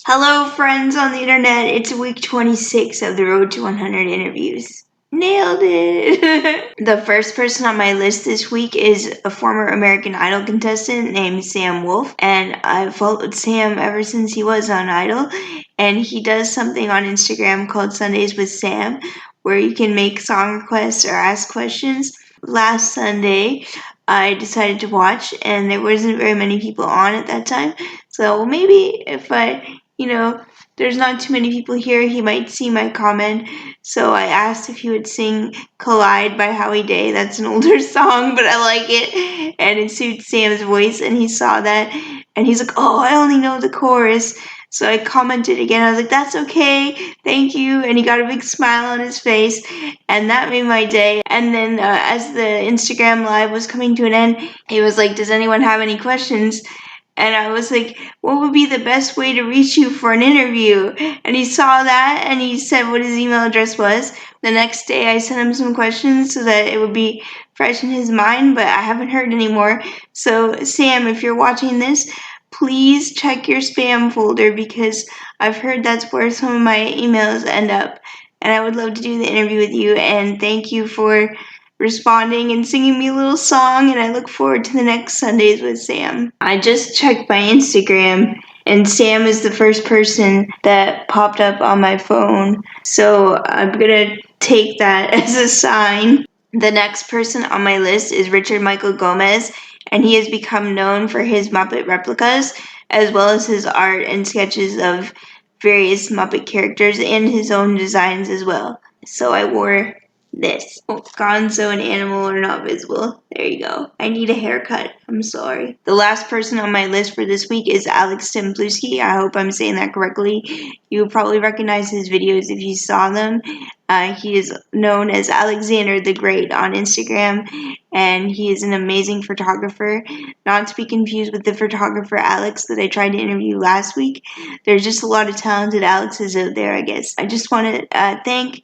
Hello, friends on the internet. It's week 26 of the Road to 100 interviews. Nailed it! The first person on my list this week is a former American Idol contestant named Sam Woolf, and I've followed Sam ever since he was on Idol, and he does something on Instagram called Sundays with Sam, where you can make song requests or ask questions. Last Sunday, I decided to watch, and there wasn't very many people on at that time, so maybe if there's not too many people here, he might see my comment. So I asked if he would sing Collide by Howie Day. That's an older song, but I like it. And it suits Sam's voice. And he saw that. And he's like, oh, I only know the chorus. So I commented again. I was like, that's okay. Thank you. And he got a big smile on his face. And that made my day. And then as the Instagram live was coming to an end, he was like, does anyone have any questions? And I was like, what would be the best way to reach you for an interview? And he saw that and he said what his email address was. The next day I sent him some questions so that it would be fresh in his mind, but I haven't heard any more. So Sam, if you're watching this, please check your spam folder because I've heard that's where some of my emails end up. And I would love to do the interview with you, and thank you for responding and singing me a little song, and I look forward to the next Sundays with Sam. I just checked my Instagram, and Sam is the first person that popped up on my phone, so I'm gonna take that as a sign. The next person on my list is Richard Michael Gomez, and he has become known for his Muppet replicas, as well as his art and sketches of various Muppet characters and his own designs as well. So I wore this. Oh, Gonzo and Animal are not visible. There you go. I need a haircut. I'm sorry. The last person on my list for this week is Stemplewski. I hope I'm saying that correctly. You will probably recognize his videos if you saw them. He is known as Alexander the Great on Instagram, and he is an amazing photographer. Not to be confused with the photographer Alex that I tried to interview last week. There's just a lot of talented Alexes out there, I guess. I just want to thank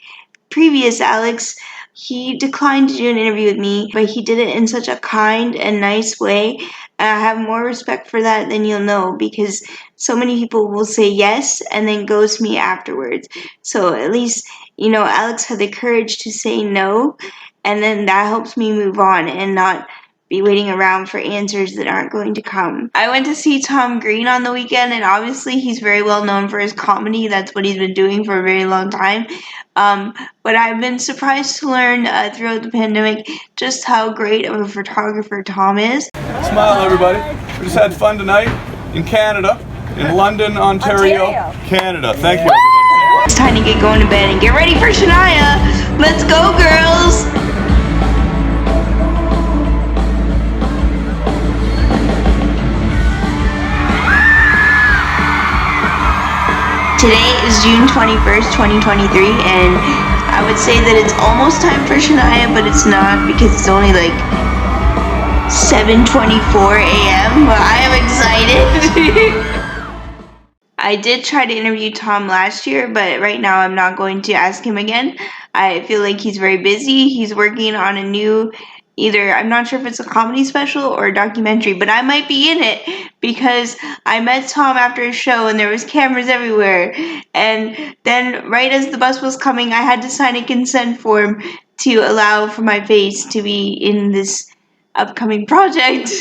previous Alex. He declined to do an interview with me, but he did it in such a kind and nice way. I have more respect for that than you'll know, because so many people will say yes and then ghost me afterwards. So at least, Alex had the courage to say no, and then that helps me move on and not be waiting around for answers that aren't going to come. I went to see Tom Green on the weekend, and obviously he's very well known for his comedy. That's what he's been doing for a very long time. But I've been surprised to learn throughout the pandemic just how great of a photographer Tom is. Smile, everybody. We just had fun tonight in Canada, in London, Ontario. Canada. Thank you, everybody. It's time to get going to bed and get ready for Shania. Let's go, girls! Today is June 21st, 2023, and I would say that it's almost time for Shania, but it's not because it's only like 7:24 a.m., but I am excited. I did try to interview Tom last year, but right now I'm not going to ask him again. I feel like he's very busy. He's working on a new, I'm not sure if it's a comedy special or a documentary, but I might be in it because I met Tom after a show and there was cameras everywhere. And then right as the bus was coming, I had to sign a consent form to allow for my face to be in this upcoming project,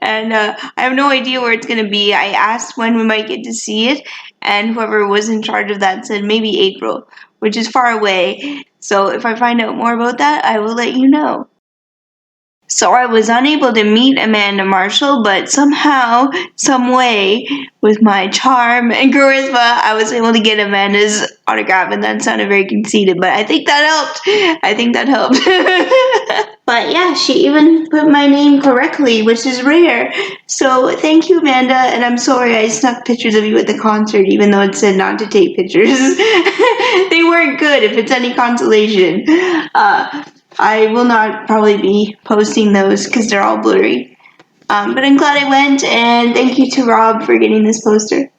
and I have no idea where it's going to be. I asked when we might get to see it, and whoever was in charge of that said maybe April, which is far away. So if I find out more about that, I will let you know. So I was unable to meet Amanda Marshall, but somehow, some way, with my charm and charisma, I was able to get Amanda's autograph, and that sounded very conceited, but I think that helped. But yeah, she even put my name correctly, which is rare. So thank you, Amanda, and I'm sorry I snuck pictures of you at the concert, even though it said not to take pictures. They weren't good, if it's any consolation. I will not probably be posting those because they're all blurry. But I'm glad I went, and thank you to Rob for getting this poster.